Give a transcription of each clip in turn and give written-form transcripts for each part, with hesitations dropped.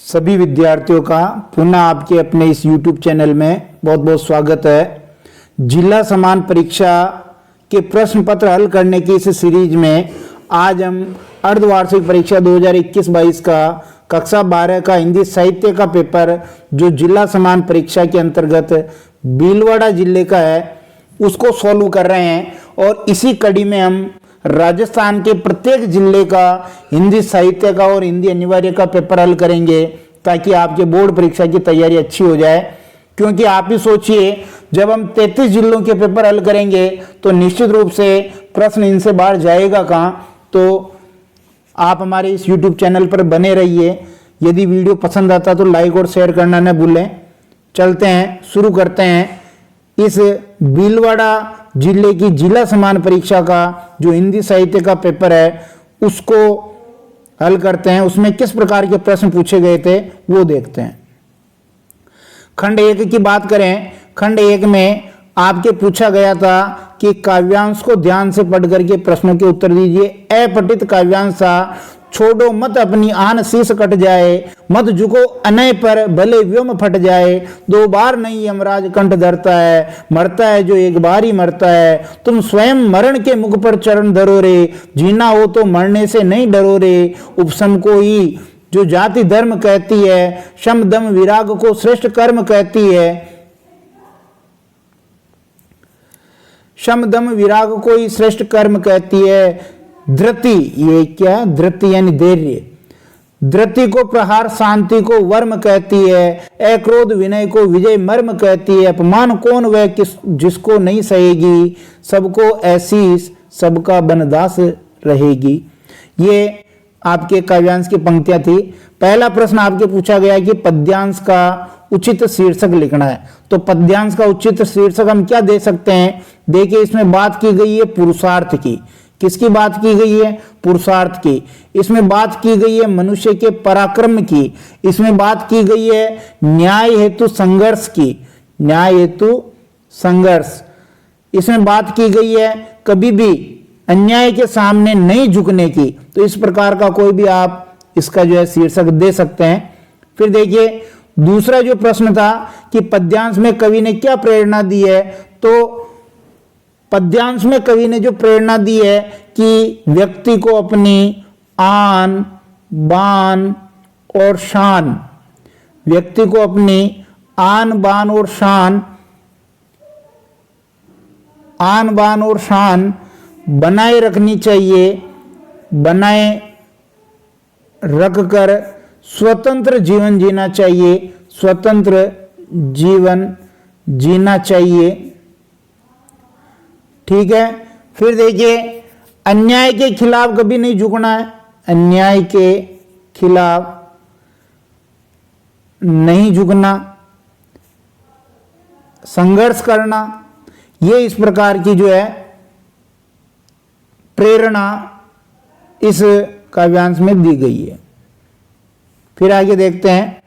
सभी विद्यार्थियों का पुनः आपके अपने इस YouTube चैनल में बहुत बहुत स्वागत है। जिला समान परीक्षा के प्रश्न पत्र हल करने की इस सीरीज में आज हम अर्धवार्षिक परीक्षा 2021-22 का कक्षा 12 का हिंदी साहित्य का पेपर जो जिला समान परीक्षा के अंतर्गत भीलवाड़ा जिले का है उसको सॉल्व कर रहे हैं। और इसी कड़ी में हम राजस्थान के प्रत्येक जिले का हिंदी साहित्य का और हिंदी अनिवार्य का पेपर हल करेंगे ताकि आपके बोर्ड परीक्षा की तैयारी अच्छी हो जाए। क्योंकि आप ही सोचिए, जब हम 33 जिलों के पेपर हल करेंगे तो निश्चित रूप से प्रश्न इनसे बाहर जाएगा कहाँ। तो आप हमारे इस YouTube चैनल पर बने रहिए। यदि वीडियो पसंद आता तो लाइक और शेयर करना न भूलें। चलते हैं, शुरू करते हैं इस भीलवाड़ा जिले की जिला समान परीक्षा का जो हिंदी साहित्य का पेपर है उसको हल करते हैं। उसमें किस प्रकार के प्रश्न पूछे गए थे वो देखते हैं। खंड 1 की बात करें, खंड 1 में आपके पूछा गया था कि काव्यांश को ध्यान से पढ़ करके प्रश्नों के उत्तर दीजिए। अपठित काव्यांश था, छोड़ो मत अपनी आन शीश कट जाए, मत झुको अनय पर भले व्योम फट जाए, 2 बार नहीं यमराज कंठ धरता है, मरता है जो एक बार ही मरता है, तुम स्वयं मरण के मुख पर चरण धरो रे, जीना हो तो मरने से नहीं डरो रे, उपशम को ही जो जाति धर्म कहती है, शम दम विराग को श्रेष्ठ कर्म कहती है, शम दम विराग को ही श्रेष्ठ कर्म कहती है। धृति, ये क्या, धृति यानी धैर्य, धृति को प्रहार शांति को वर्म कहती है, अक्रोध विनय को विजय मर्म कहती है, अपमान कौन वह किस जिसको नहीं सहेगी, सबको ऐसी सबका बनदास रहेगी। ये आपके काव्यांश की पंक्तियां थी। पहला प्रश्न आपके पूछा गया कि पद्यांश का उचित शीर्षक लिखना है। तो पद्यांश का उचित शीर्षक हम क्या दे सकते हैं? देखिए, इसमें बात की गई है पुरुषार्थ की। किसकी बात की गई है? पुरुषार्थ की। इसमें बात की गई है मनुष्य के पराक्रम की। इसमें बात की गई है न्याय हेतु संघर्ष की, न्याय हेतु संघर्ष। इसमें बात की गई है कभी भी अन्याय के सामने नहीं झुकने की। तो इस प्रकार का कोई भी आप इसका जो है शीर्षक दे सकते हैं। फिर देखिए, दूसरा जो प्रश्न था कि पद्यांश में कवि ने क्या प्रेरणा दी है। तो पद्यांश में कवि ने जो प्रेरणा दी है कि व्यक्ति को अपनी आन बान और शान, व्यक्ति को अपनी आन बान और शान, आन बान और शान बनाए रखनी चाहिए, बनाए रखकर स्वतंत्र जीवन जीना चाहिए, स्वतंत्र जीवन जीना चाहिए। ठीक है। फिर देखिए, अन्याय के खिलाफ कभी नहीं झुकना है, अन्याय के खिलाफ नहीं झुकना, संघर्ष करना। ये इस प्रकार की जो है प्रेरणा इस काव्यांश में दी गई है। फिर आगे देखते हैं,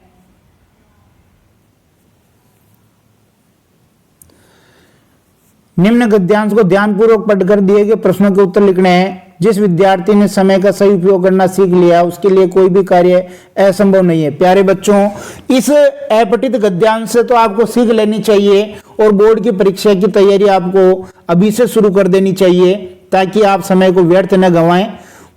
निम्न गद्यांश को ध्यानपूर्वक पढ़कर दिए गए प्रश्नों के उत्तर लिखने हैं। जिस विद्यार्थी ने समय का सही उपयोग करना सीख लिया उसके लिए कोई भी कार्य असंभव नहीं है। प्यारे बच्चों, इस अपठित गद्यांश से तो आपको सीख लेनी चाहिए और बोर्ड की परीक्षा की तैयारी आपको अभी से शुरू कर देनी चाहिए ताकि आप समय को व्यर्थ न गंवाएं।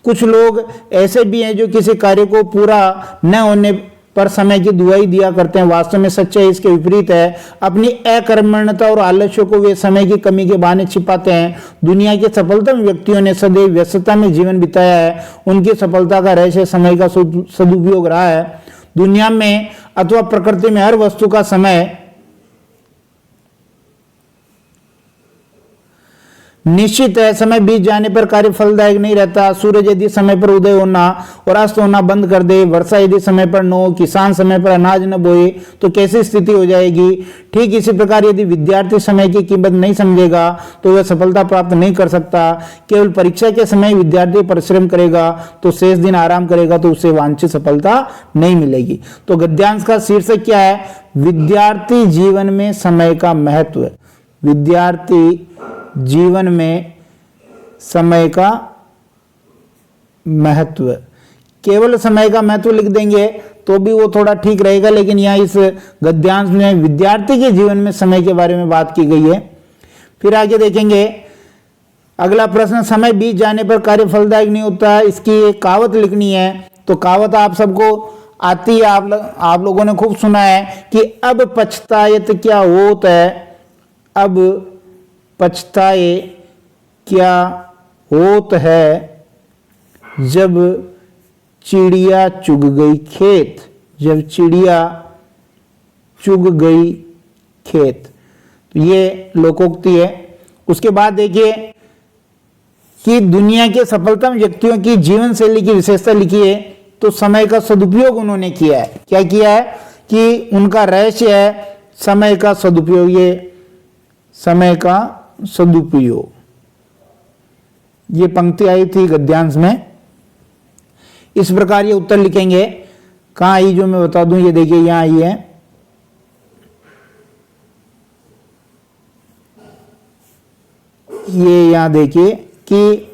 कुछ लोग ऐसे भी हैं जो किसी कार्य को पूरा न होने पर समय की दुहाई दिया करते हैं। वास्तव में सच्चाई इसके विपरीत है। अपनी अकर्मण्यता और आलस्य को वे समय की कमी के बहाने छिपाते हैं। दुनिया के सफलतम व्यक्तियों ने सदैव व्यस्तता में जीवन बिताया है। उनकी सफलता का रहस्य समय का सदुपयोग रहा है। दुनिया में अथवा प्रकृति में हर वस्तु का समय निश्चित है। समय बीत जाने पर कार्य फलदायक नहीं रहता। सूरज यदि समय पर उदय होना और अस्त होना बंद कर दे, वर्षा यदि समय पर न हो, किसान समय पर अनाज न बोए तो कैसी स्थिति हो जाएगी। ठीक इसी प्रकार यदि विद्यार्थी समय की कीमत नहीं समझेगा तो वह सफलता प्राप्त नहीं कर सकता। केवल परीक्षा के समय विद्यार्थी परिश्रम करेगा तो शेष दिन आराम करेगा तो उसे वांछित सफलता नहीं मिलेगी। तो गद्यांश का शीर्षक क्या है? विद्यार्थी जीवन में समय का महत्व। विद्यार्थी जीवन में समय का महत्व। केवल समय का महत्व लिख देंगे तो भी वो थोड़ा ठीक रहेगा, लेकिन यहाँ इस गद्यांश में विद्यार्थी के जीवन में समय के बारे में बात की गई है। फिर आगे देखेंगे अगला प्रश्न, समय बीत जाने पर कार्य फलदायक नहीं होता, इसकी एक कहावत लिखनी है। तो कहावत आप सबको आती है, आप लोगों ने खूब सुना है कि अब पछताएत क्या होत है, अब पछताए क्या होत है, जब चिड़िया चुग गई खेत, जब चिड़िया चुग गई खेत। तो ये लोकोक्ति है। उसके बाद देखिए कि दुनिया के सफलतम व्यक्तियों की जीवन शैली की विशेषता लिखी है। तो समय का सदुपयोग उन्होंने किया है। क्या किया है कि उनका रहस्य है समय का सदुपयोग, ये समय का सदुपयोग। ये पंक्ति आई थी गद्यांश में। इस प्रकार ये उत्तर लिखेंगे। कहाँ आई जो मैं बता दूं, ये देखिए यहां आई है। ये यहां देखिए कि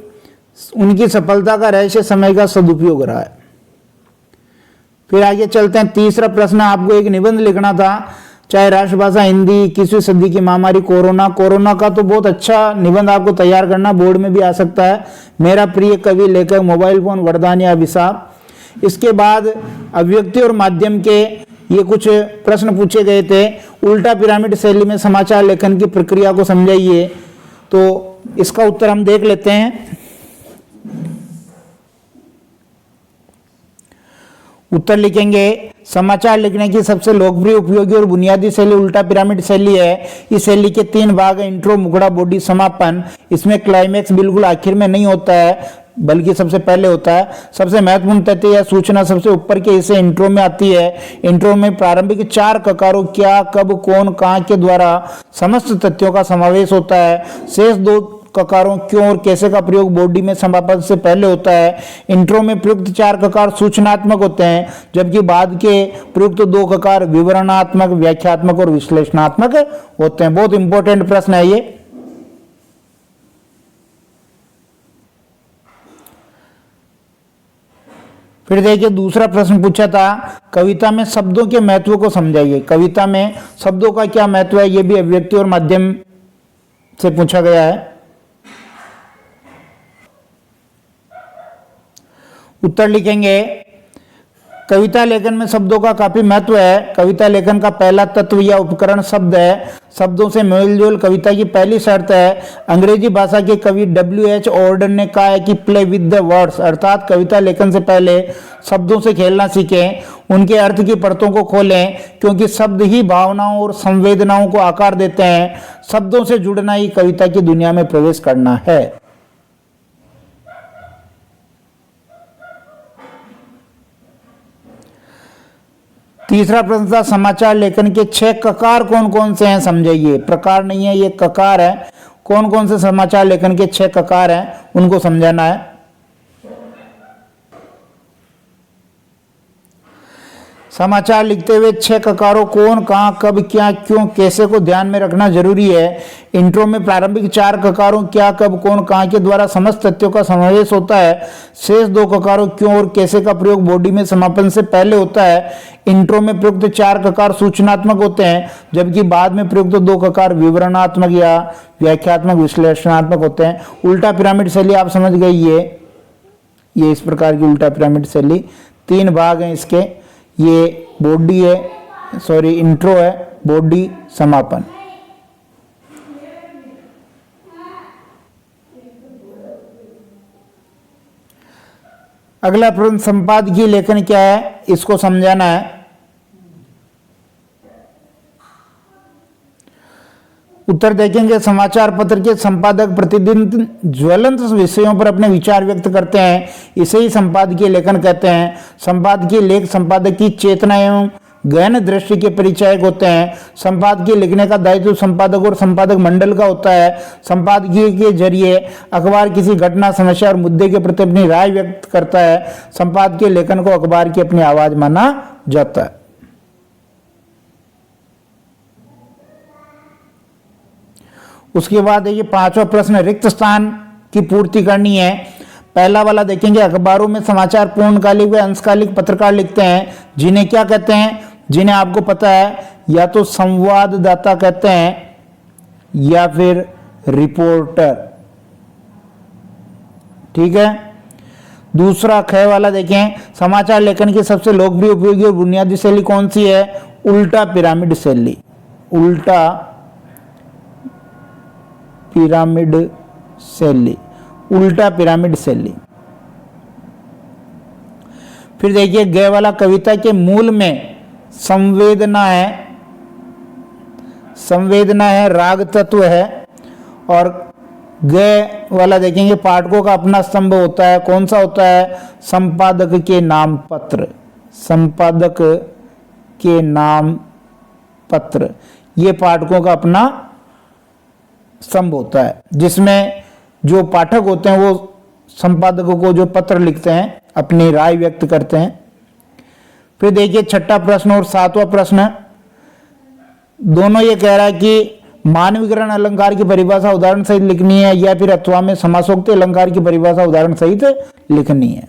उनकी सफलता का रहस्य समय का सदुपयोग रहा है। फिर आगे चलते हैं। तीसरा प्रश्न, आपको एक निबंध लिखना था, चाहे राष्ट्रभाषा हिंदी, 21वीं सदी की महामारी कोरोना का तो बहुत अच्छा निबंध आपको तैयार करना, बोर्ड में भी आ सकता है। मेरा प्रिय कवि, लेखक, मोबाइल फोन, वरदान या अभिशाप। इसके बाद अभिव्यक्ति और माध्यम के ये कुछ प्रश्न पूछे गए थे। उल्टा पिरामिड शैली में समाचार लेखन की प्रक्रिया को समझाइए। तो इसका उत्तर हम देख लेते हैं। उत्तर लिखेंगे, समाचार लिखने की सबसे लोकप्रिय, उपयोगी और बुनियादी शैली उल्टा पिरामिड शैली है। इस शैली के 3 भाग हैं, इंट्रो, मुखड़ा, बॉडी, समापन। इसमें क्लाइमैक्स बिल्कुल आखिर में नहीं होता है, बल्कि सबसे पहले होता है। सबसे महत्वपूर्ण तथ्य या सूचना सबसे ऊपर के हिस्से इंट्रो में आती है। इंट्रो में प्रारंभिक 4 ककारों क्या, कब, कौन, कहां के द्वारा समस्त तथ्यों का समावेश होता है। शेष 2 ककारों क्यों और कैसे का प्रयोग बॉडी में समापन से पहले होता है। इंट्रो में प्रयुक्त 4 ककार सूचनात्मक होते हैं, जबकि बाद के प्रयुक्त 2 ककार विवरणात्मक, व्याख्यात्मक और विश्लेषणात्मक होते हैं। बहुत इंपॉर्टेंट प्रश्न है ये। फिर देखिए दूसरा प्रश्न पूछा था, कविता में शब्दों के महत्व को समझाइए। कविता में शब्दों का क्या महत्व है, यह भी अभिव्यक्ति और माध्यम से पूछा गया है। उत्तर लिखेंगे, कविता लेखन में शब्दों का काफी महत्व है। कविता लेखन का पहला तत्व या उपकरण शब्द है। शब्दों से मेलजोल कविता की पहली शर्त है। अंग्रेजी भाषा के कवि W.H. ऑर्डन ने कहा है कि प्ले विद द वर्ड्स, अर्थात कविता लेखन से पहले शब्दों से खेलना सीखें, उनके अर्थ की परतों को खोलें, क्योंकि शब्द ही भावनाओं और संवेदनाओं को आकार देते हैं। शब्दों से जुड़ना ही कविता की दुनिया में प्रवेश करना है। तीसरा प्रश्न था, समाचार लेखन के 6 ककार कौन कौन से हैं, समझाइए। प्रकार नहीं है, ये ककार है। कौन कौन से समाचार लेखन के 6 ककार हैं, उनको समझाना है। समाचार लिखते हुए 6 ककारों कौन, कहां, कब, क्या, क्यों, कैसे को ध्यान में रखना जरूरी है। इंट्रो में प्रारंभिक 4 ककारों क्या, कब, कौन, कहां के द्वारा समस्त तथ्यों का समावेश होता है। शेष 2 ककारों क्यों और कैसे का प्रयोग बॉडी में समापन से पहले होता है। इंट्रो में प्रयुक्त 4 ककार सूचनात्मक होते हैं, जबकि बाद में प्रयुक्त 2 ककार विवरणात्मक या व्याख्यात्मक, विश्लेषणात्मक होते हैं। उल्टा पिरामिड शैली आप समझ गए, ये इस प्रकार की उल्टा पिरामिड शैली। 3 भाग हैं इसके, ये बॉडी है, सॉरी इंट्रो है, बॉडी, समापन। अगला प्रश्न, संपादकीय लेखन क्या है, इसको समझाना है। उत्तर देखेंगे, समाचार पत्र के संपादक प्रतिदिन ज्वलंत विषयों पर अपने विचार व्यक्त करते हैं, इसे ही संपादकीय लेखन कहते हैं। संपादकीय लेख संपादक की चेतना एवं गहन दृष्टि के परिचायक होते हैं। संपादकीय लिखने का दायित्व संपादक और संपादक मंडल का होता है। संपादकीय के जरिए अखबार किसी घटना, समस्या और मुद्दे के प्रति अपनी राय व्यक्त करता है। संपादकीय लेखन को अखबार की अपनी आवाज माना जाता है। उसके बाद ये 5वां प्रश्न, रिक्त स्थान की पूर्ति करनी है। पहला वाला देखेंगे, अखबारों में समाचार पूर्णकालिक व अंशकालिक पत्रकार लिखते हैं, जिन्हें क्या कहते हैं, जिन्हें आपको पता है या तो संवाददाता कहते हैं या फिर रिपोर्टर। ठीक है। दूसरा ख वाला देखें, समाचार लेखन की सबसे लोकप्रिय, उपयोगी और बुनियादी शैली कौन सी है? उल्टा पिरामिड शैली। उल्टा पिरामिड शैली, उल्टा पिरामिड शैली। फिर देखिए ग वाला, कविता के मूल में संवेदना है, संवेदना है, राग तत्व है। और ग वाला देखेंगे, पाठकों का अपना स्तंभ होता है, कौन सा होता है? संपादक के नाम पत्र, संपादक के नाम पत्र, ये पाठकों का अपना स्तंभ होता है, जिसमें जो पाठक होते हैं वो संपादकों को जो पत्र लिखते हैं, अपनी राय व्यक्त करते हैं। फिर देखिए छठा प्रश्न और सातवां प्रश्न, दोनों ये कह रहा है कि मानवीकरण अलंकार की परिभाषा उदाहरण सहित लिखनी है या फिर अथवा में समासोक्ति अलंकार की परिभाषा उदाहरण सहित लिखनी है।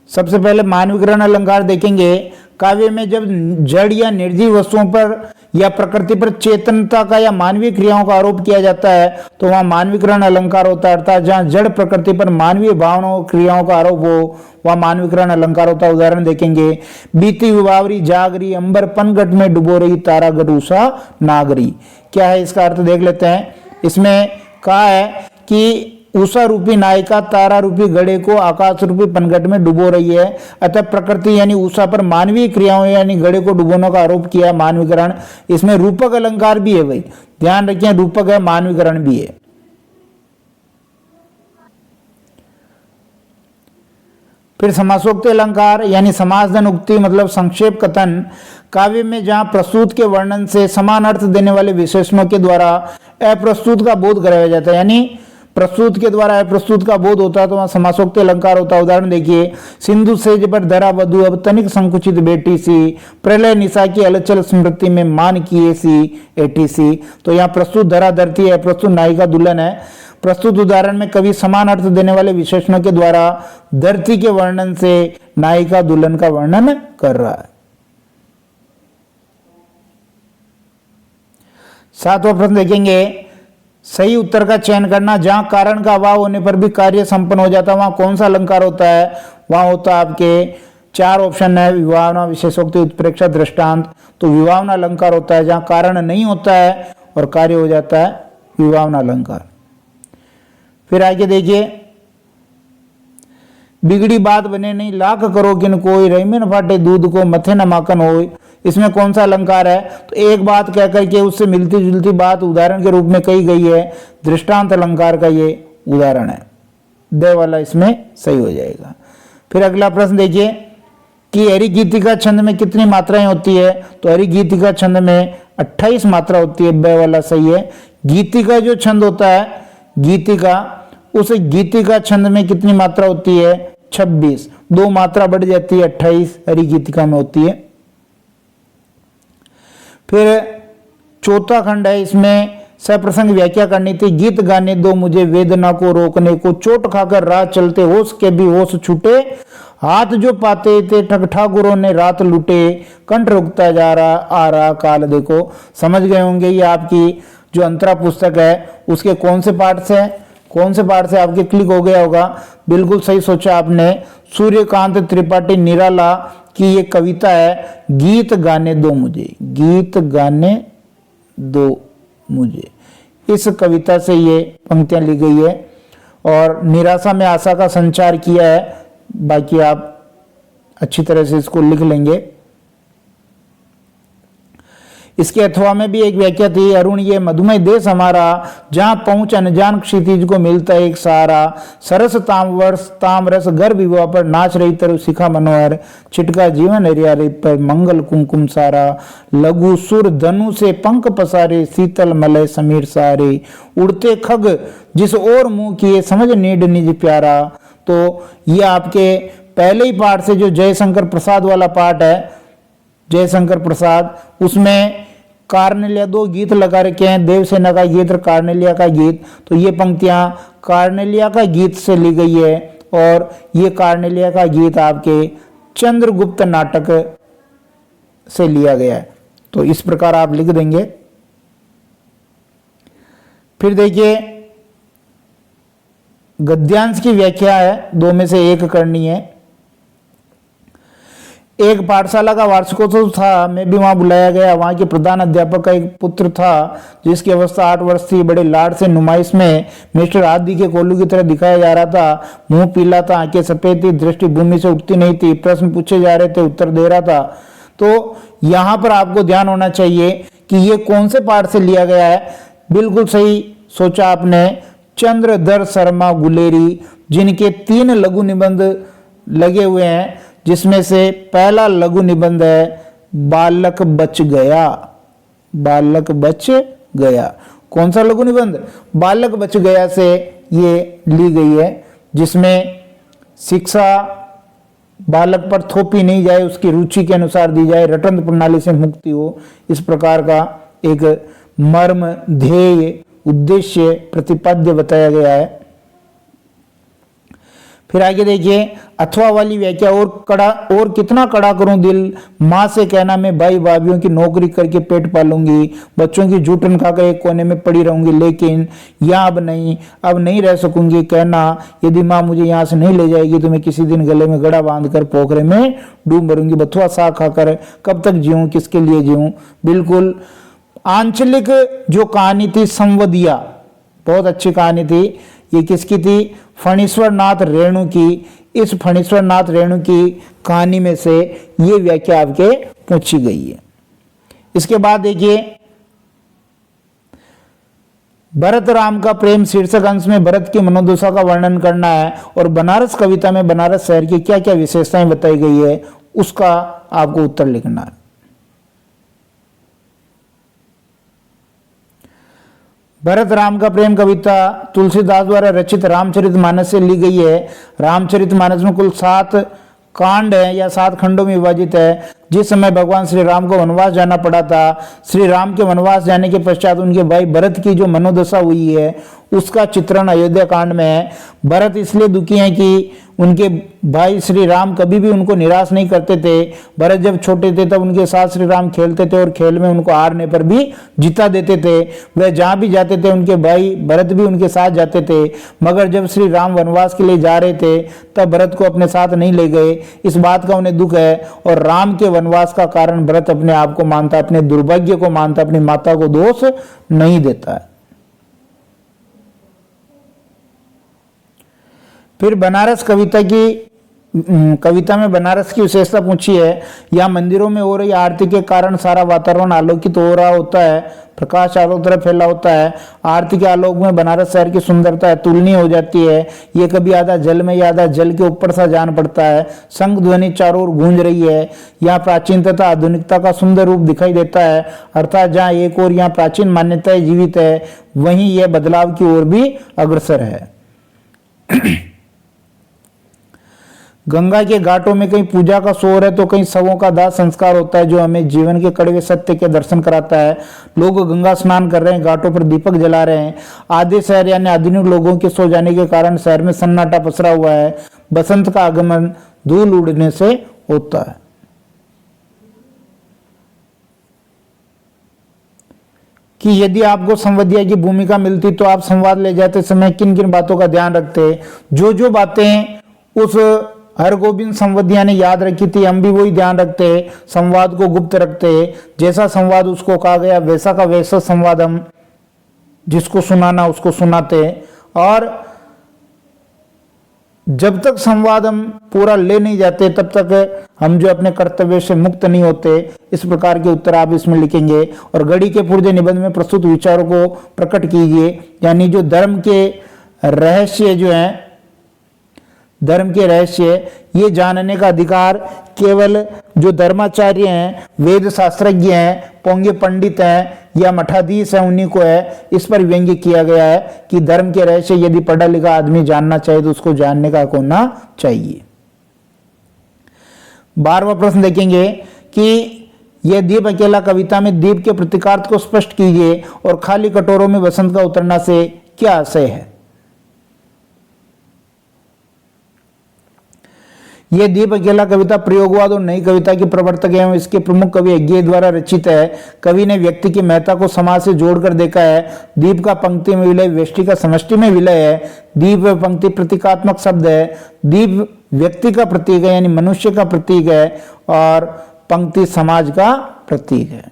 सबसे पहले मानवीकरण अलंकार देखेंगे। काव्य में जब जड़ या निर्जीव वस्तुओं पर या प्रकृति पर चेतनता का या मानवीय क्रियाओं का आरोप किया जाता है तो वहां मानवीकरण अलंकार होता है, अर्थात जहां जड़ प्रकृति पर मानवीय भावनाओं क्रियाओं का आरोप हो वहां मानवीकरण अलंकार होता है। उदाहरण देखेंगे, बीती विवावरी जागरी, अंबर पनघट में डुबो रही तारा गट उषा नागरी। क्या है इसका अर्थ देख लेते हैं। इसमें कहा है कि उषा रूपी नायिका तारा रूपी घड़े को आकाश रूपी पनघट में डुबो रही है, अतः प्रकृति यानी उषा पर मानवीय क्रियाओं यानी घड़े को डुबोने का आरोप किया मानवीकरण। इसमें रूपक अलंकार भी है भाई, ध्यान रखिए, रूपक है, मानवीकरण भी है। फिर समासोक्ति अलंकार यानी समासधन उक्ति मतलब संक्षेप कथन। काव्य में जहां प्रस्तुत के वर्णन से समान अर्थ देने वाले विशेषणों के द्वारा अप्रस्तुत का बोध कराया जाता है, यानी प्रस्तुत के द्वारा अप्रस्तुत का बोध होता है तो वहां समासोक्ति अलंकार होता है। उदाहरण देखिए, सिंधु सेज पर धरा वधु अब तनिक संकुचित बेटी सी, प्रलय निशा की अलचल स्मृति में मान किए सी एटी सी। तो यहाँ प्रस्तुत धरा धरती है, प्रस्तुत नायिका दुल्हन है। प्रस्तुत उदाहरण में कवि समान अर्थ देने वाले विशेषणों के द्वारा धरती के वर्णन से नायिका दुल्हन का वर्णन कर रहा है। सातवां प्रश्न देखेंगे, सही उत्तर का चयन करना। जहां कारण का अभाव होने पर भी कार्य संपन्न हो जाता है वहां कौन सा अलंकार होता है? वहां होता है आपके चार ऑप्शन है, विभावना, विशेषोक्ति, उत्प्रेक्षा, दृष्टांत। तो विभावना अलंकार होता है जहां कारण नहीं होता है और कार्य हो जाता है, विभावना अलंकार। फिर आगे देखिए, बिगड़ी बात बने नहीं लाख करो किन कोई, रही में न फाटे दूध को मथे न माखन होय। इसमें कौन सा अलंकार है? तो एक बात कह करके उससे मिलती जुलती बात उदाहरण के रूप में कही गई है, दृष्टांत अलंकार का ये उदाहरण है। दे वाला इसमें सही हो जाएगा। फिर अगला प्रश्न देखिए कि हरि गीतिका छंद में कितनी मात्राएं होती है? तो हरि गीतिका छंद में 28 मात्रा होती है, बे वाला सही है। गीतिका जो छंद होता है, गीतिका, उस गीतिका छंद में कितनी मात्रा होती है? 26, 2 मात्रा बढ़ जाती है, 28 हरि गीतिका में होती है। फिर चौथा खंड है, इसमें सप्रसंग व्याख्या करनी थी। गीत गाने दो मुझे वेदना को रोकने को, चोट खाकर राह चलते होश के भी होश छूटे, हाथ जो पाते थे ठग ठाकुरों ने रात लूटे, कंठ रुकता जा रहा आ रहा काल देखो। समझ गए होंगे ये आपकी जो अंतरा पुस्तक है उसके कौन से पाठ से आपके क्लिक हो गया होगा। बिल्कुल सही सोचा आपने। सूर्यकांत त्रिपाठी निराला की ये कविता है, गीत गाने दो मुझे, गीत गाने दो मुझे। इस कविता से ये पंक्तियां ली गई है और निराशा में आशा का संचार किया है। बाकी आप अच्छी तरह से इसको लिख लेंगे। इसके अथवा में भी एक व्याख्या थी, अरुण ये मधुमय देश हमारा, जहां पहुंच अनजान क्षितिज को मिलता है एक सहारा, सरस तामरस गर्भ विवाह पर नाच रही तरु शिखा मनोहर, छिटका जीवन हरियाली पर मंगल कुमकुम सारा, लघु सुर धनु से पंख पसारे, शीतल मलय समीर सारे, उड़ते खग जिस ओर मुंह किए समझ नीड निज प्यारा। तो ये आपके पहले ही पाठ से जो जयशंकर प्रसाद वाला पाठ है, जयशंकर प्रसाद, उसमें कार्नेलिया, दो गीत लगा रखे हैं, देवसेना का गीत और कार्नेलिया का गीत। तो ये पंक्तियां कार्नेलिया का गीत से ली गई है और ये कार्नेलिया का गीत आपके चंद्रगुप्त नाटक से लिया गया है। तो इस प्रकार आप लिख देंगे। फिर देखिए गद्यांश की व्याख्या है, दो में से एक करनी है। एक पाठशाला का वार्षिकोत्सव था, मैं भी वहां बुलाया गया। वहां के प्रधान अध्यापक का एक पुत्र था जिसकी अवस्था 8 वर्ष थी। बड़े लाड से नुमाइश में मिस्टर आदि के कोल्लू की तरह दिखाया जा रहा था। मुंह पीला था, आंखें सफेद थी, दृष्टि भूमि से उठती नहीं थी। प्रश्न पूछे जा रहे थे, उत्तर दे रहा था। तो यहां पर आपको ध्यान होना चाहिए कि ये कौन से पाठ से लिया गया है। बिल्कुल सही सोचा आपने, चंद्रधर शर्मा गुलेरी, जिनके 3 लघु निबंध लगे हुए हैं, जिसमें से पहला लघु निबंध है बालक बच गया। बालक बच गया, कौन सा लघु निबंध? बालक बच गया से ये ली गई है, जिसमें शिक्षा बालक पर थोपी नहीं जाए, उसकी रुचि के अनुसार दी जाए, रटंत प्रणाली से मुक्ति हो, इस प्रकार का एक मर्म, ध्येय, उद्देश्य, प्रतिपाद्य बताया गया है। फिर आगे देखिए अथवा वाली व्याख्या, और कितना कड़ा करूं दिल, माँ से कहना मैं भाई भाभीियों की नौकरी करके पेट पालूंगी, बच्चों की जूठन खाकर एक कोने में पड़ी रहूंगी, लेकिन यहाँ अब नहीं रह सकूंगी। कहना यदि माँ मुझे यहाँ से नहीं ले जाएगी तो मैं किसी दिन गले में गड़ा बांधकर पोखरे में डूब मरूंगी। बथुआ साग खाकर कब तक जीऊं, किसके लिए जीऊं। बिल्कुल आंचलिक जो कहानी थी संवदिया, बहुत अच्छी कहानी थी। ये किसकी थी? फणीश्वर नाथ रेणु की। इस फणीश्वर नाथ रेणु की कहानी में से ये व्याख्या आपके पूछी गई है। इसके बाद देखिए भरत राम का प्रेम शीर्षक अंश में भरत की मनोदशा का वर्णन करना है और बनारस कविता में बनारस शहर की क्या क्या विशेषताएं बताई गई है उसका आपको उत्तर लिखना है। भरत राम का प्रेम कविता तुलसीदास द्वारा रचित रामचरितमानस से ली गई है। रामचरितमानस में कुल 7 कांड है या 7 खंडों में विभाजित है। जिस समय भगवान श्री राम को वनवास जाना पड़ा था, श्री राम के वनवास जाने के पश्चात उनके भाई भरत की जो मनोदशा हुई है उसका चित्रण अयोध्या कांड में है। भरत इसलिए दुखी हैं कि उनके भाई श्री राम कभी भी उनको निराश नहीं करते थे। भरत जब छोटे थे तब उनके साथ श्री राम खेलते थे और खेल में उनको हारने पर भी जीता देते थे। वह जहां भी जाते थे उनके भाई भरत भी उनके साथ जाते थे, मगर जब श्री राम वनवास के लिए जा रहे थे तब भरत को अपने साथ नहीं ले गए। इस बात का उन्हें दुख है और राम के वनवास का कारण भरत अपने आप को मानता, अपने दुर्भाग्य को मानता, अपनी माता को दोष नहीं देता है। फिर बनारस कविता में बनारस की विशेषता पूछी है। या मंदिरों में हो रही आरती के कारण सारा वातावरण आलोकित हो रहा होता है, प्रकाश चारों तरफ फैला होता है। आरती के आलोक में बनारस शहर की सुंदरता तुलनीय हो जाती है। ये कभी आधा जल में या आधा जल के ऊपर सा जान पड़ता है। शंख ध्वनि चारों ओर गूंज रही है। यहाँ प्राचीन तथा आधुनिकता का सुंदर रूप दिखाई देता है। अर्थात जहाँ एक ओर यहाँ प्राचीन मान्यताएं जीवित है, वहीं यह बदलाव की ओर भी अग्रसर है। गंगा के घाटों में कहीं पूजा का शोर है तो कहीं शवों का दाह संस्कार होता है, जो हमें जीवन के कड़वे सत्य के दर्शन कराता है। लोग गंगा स्नान कर रहे हैं, घाटों पर दीपक जला रहे हैं। आधे शहर यानी आधुनिक लोगों के सो जाने के कारण शहर में सन्नाटा पसरा हुआ है। बसंत का आगमन धूल उड़ने से होता है। कि यदि आपको संवदिया की भूमिका मिलती तो आप संवाद ले जाते समय किन किन बातों का ध्यान रखते? जो बातें उस हरगोविंद संवदिया ने याद रखी थी, हम भी वही ध्यान रखते, संवाद को गुप्त रखते। जैसा संवाद उसको कहा गया वैसा का वैसा संवाद हम जिसको सुनाना उसको सुनाते। और जब तक संवाद हम पूरा ले नहीं जाते तब तक हम जो अपने कर्तव्य से मुक्त नहीं होते। इस प्रकार के उत्तर आप इसमें लिखेंगे। और गढ़ी के पूर्व निबंध में प्रस्तुत विचारों को प्रकट कीजिए, यानी जो धर्म के रहस्य जो हैं, धर्म के रहस्य ये जानने का अधिकार केवल जो धर्माचार्य हैं, वेद शास्त्रज्ञ हैं, पोंगे पंडित हैं या मठाधीश हैं उन्हीं को है। इस पर व्यंग्य किया गया है कि धर्म के रहस्य यदि पढ़ा लिखा आदमी जानना चाहे तो उसको जानने का हक होना चाहिए। 12वां प्रश्न देखेंगे कि यह दीप अकेला कविता में दीप के प्रतीकार्थ को स्पष्ट कीजिए और खाली कटोरों में वसंत का उतरना से क्या आशय है। यह दीप अकेला कविता प्रयोगवाद और नई कविता की प्रवर्तक एवं इसके प्रमुख कवि अज्ञेय द्वारा रचित है। कवि ने व्यक्ति की महत्ता को समाज से जोड़कर देखा है। दीप का पंक्ति में विलय व्यष्टि का समष्टि में विलय है। दीप व पंक्ति प्रतीकात्मक शब्द है। दीप व्यक्ति का प्रतीक है यानी मनुष्य का प्रतीक है और पंक्ति समाज का प्रतीक है।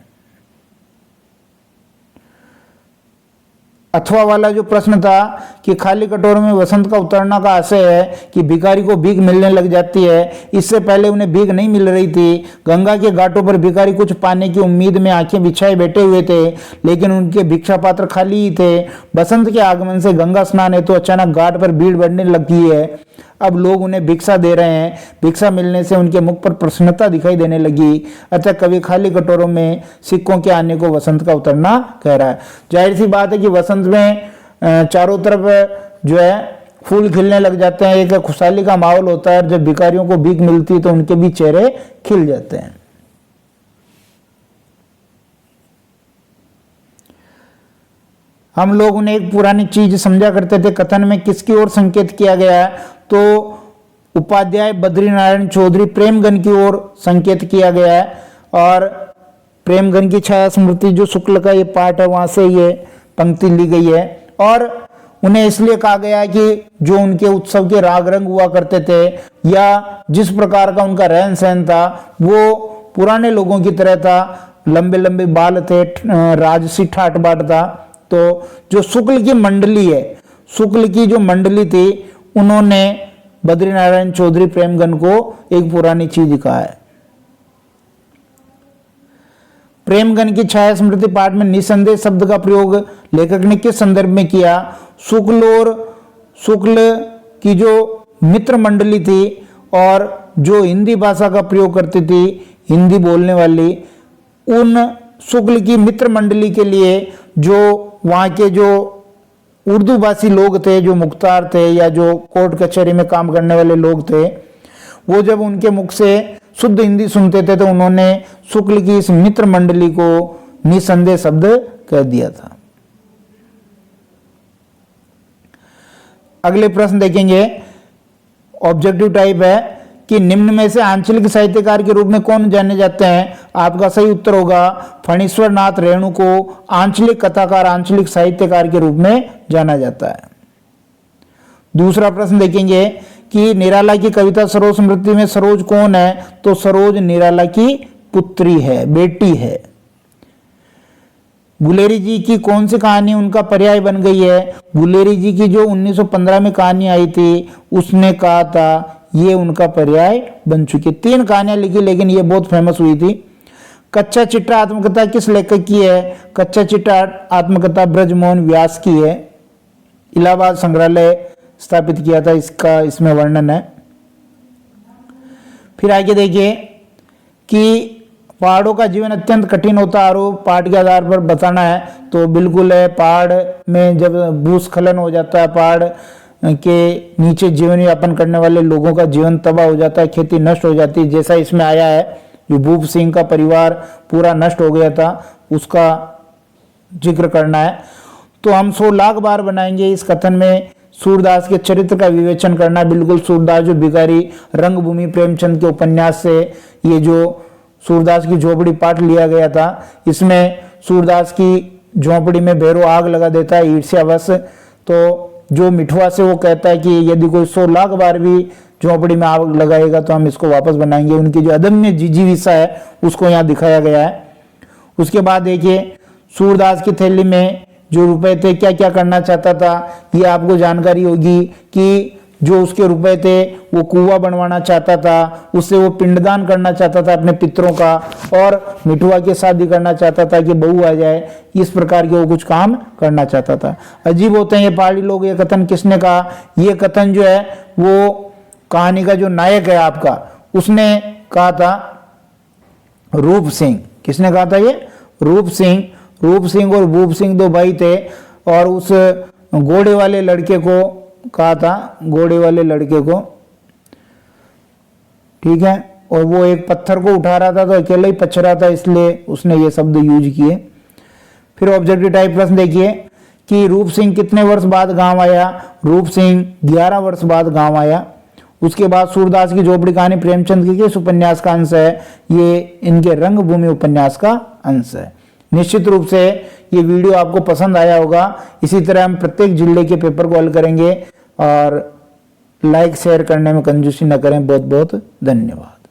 अथवा वाला जो प्रश्न था कि खाली कटोरे में वसंत का उतरना का आशय है कि भिखारी को भीख मिलने लग जाती है। इससे पहले उन्हें भीख नहीं मिल रही थी। गंगा के घाटों पर भिखारी कुछ पाने की उम्मीद में आंखें बिछाए बैठे हुए थे, लेकिन उनके भिक्षा पात्र खाली ही थे। बसंत के आगमन से गंगा स्नान हेतु अचानक घाट पर भीड़ बढ़ने लगी है। अब लोग उन्हें भिक्षा दे रहे हैं। भिक्षा मिलने से उनके मुख पर प्रसन्नता दिखाई देने लगी। अतः कवि खाली कटोरों में सिक्कों के आने को वसंत का उतरना कह रहा है। जाहिर सी बात है कि वसंत में चारों तरफ जो है फूल खिलने लग जाते हैं, एक खुशहाली का माहौल होता है। जब भिखारियों को भीख मिलती है तो उनके भी चेहरे खिल जाते हैं। हम लोग उन्हें एक पुरानी चीज समझा करते थे। कथन में किसकी ओर संकेत किया गया है तो उपाध्याय बद्रीनारायण चौधरी प्रेमगन की ओर संकेत किया गया है। और प्रेमगन की छाया स्मृति जो शुक्ल का ये पाठ है वहां से ये पंक्ति ली गई है। और उन्हें इसलिए कहा गया है कि जो उनके उत्सव के राग रंग हुआ करते थे या जिस प्रकार का उनका रहन सहन था वो पुराने लोगों की तरह था। लंबे लंबे बाल थे, राजसी ठाट बाट था। तो जो शुक्ल की मंडली है, शुक्ल की जो मंडली थी, उन्होंने बद्रीनारायण चौधरी प्रेमगन को एक पुरानी चीज कहा है। प्रेमगन की छाया स्मृति पाठ में निसंदेह शब्द का प्रयोग लेखक ने किस संदर्भ में किया। शुक्ल और शुक्ल की जो मित्र मंडली थी और जो हिंदी भाषा का प्रयोग करती थी, हिंदी बोलने वाली, उन शुक्ल की मित्र मंडली के लिए जो वहाँ के जो उर्दू भाषी लोग थे, जो मुख्तार थे या जो कोर्ट कचहरी में काम करने वाले लोग थे, वो जब उनके मुख से शुद्ध हिंदी सुनते थे तो उन्होंने शुक्ल की इस मित्र मंडली को निसंदेह शब्द कह दिया था। अगले प्रश्न देखेंगे, ऑब्जेक्टिव टाइप है कि निम्न में से आंचलिक साहित्यकार के रूप में कौन जाने जाते हैं। आपका सही उत्तर होगा फणीश्वर नाथ रेणु को आंचलिक कथाकार, आंचलिक साहित्यकार के रूप में जाना जाता है। दूसरा प्रश्न देखेंगे कि निराला की कविता सरोज स्मृति में सरोज कौन है तो सरोज निराला की पुत्री है, बेटी है। गुलेरी जी की कौन सी कहानी उनका पर्याय बन गई है। गुलेरी जी की जो 1915 में कहानी आई थी उसने कहा था ये उनका पर्याय बन चुकी। 3 कहानियां लिखी लेकिन ये बहुत फेमस हुई थी। कच्चा चिट्टा आत्मकथा किस लेखक की है। कच्चा चिट्टा आत्मकथा ब्रजमोहन व्यास की है। इलाहाबाद संग्रहालय स्थापित किया था, इसका इसमें वर्णन है। फिर आगे देखिए कि पहाड़ों का जीवन अत्यंत कठिन होता है आरोप पाठ के आधार पर बताना है तो बिल्कुल है। पहाड़ में जब भूस्खलन हो जाता है, पहाड़ के नीचे जीवन यापन करने वाले लोगों का जीवन तबाह हो जाता है, खेती नष्ट हो जाती है, जैसा इसमें आया है। जो भूप सिंह का परिवार पूरा नष्ट हो गया था उसका जिक्र करना है। तो हम 100 लाख बार बनाएंगे इस कथन में सूरदास के चरित्र का विवेचन करना। बिल्कुल सूरदास जो भिखारी रंगभूमि प्रेमचंद के उपन्यास से ये जो सूरदास की झोपड़ी पाठ लिया गया था, इसमें सूरदास की झोपड़ी में भैरव आग लगा देता है ईर्ष्यावश। तो जो मिठवा से वो कहता है कि यदि कोई 100 लाख बार भी झोपड़ी में आग लगाएगा तो हम इसको वापस बनाएंगे। उनकी जो अदम्य जिजीविषा है उसको यहाँ दिखाया गया है। उसके बाद देखिए सूरदास की थैली में जो रुपए थे क्या क्या करना चाहता था, ये आपको जानकारी होगी कि जो उसके रुपए थे वो कुआं बनवाना चाहता था, उससे वो पिंडदान करना चाहता था अपने पितरों का, और मिठुआ की शादी करना चाहता था कि बहू आ जाए। इस प्रकार के वो कुछ काम करना चाहता था। अजीब होते हैं ये पहाड़ी लोग। ये कथन किसने कहा। ये कथन जो है वो कहानी का जो नायक है आपका उसने कहा था, रूप सिंह। किसने कहा था ये, रूप सिंह। रूप सिंह और भूप सिंह 2 भाई थे और उस घोड़े वाले लड़के को कहा था, घोड़े वाले लड़के को, ठीक है, और वो एक पत्थर को उठा रहा था तो अकेले ही पछ रहा था, इसलिए उसने ये शब्द यूज किए। फिर ऑब्जेक्टिव टाइप प्रश्न देखिए कि रूप सिंह कितने वर्ष बाद गांव आया। रूप सिंह 11 वर्ष बाद गांव आया। उसके बाद सूरदास की झोपड़ी कहानी प्रेमचंद के किस उपन्यास का अंश है? ये इनके रंगभूमि उपन्यास का अंश है। निश्चित रूप से ये वीडियो आपको पसंद आया होगा। इसी तरह हम प्रत्येक जिले के पेपर को हल करेंगे और लाइक शेयर करने में कंजूसी न करें। बहुत बहुत धन्यवाद।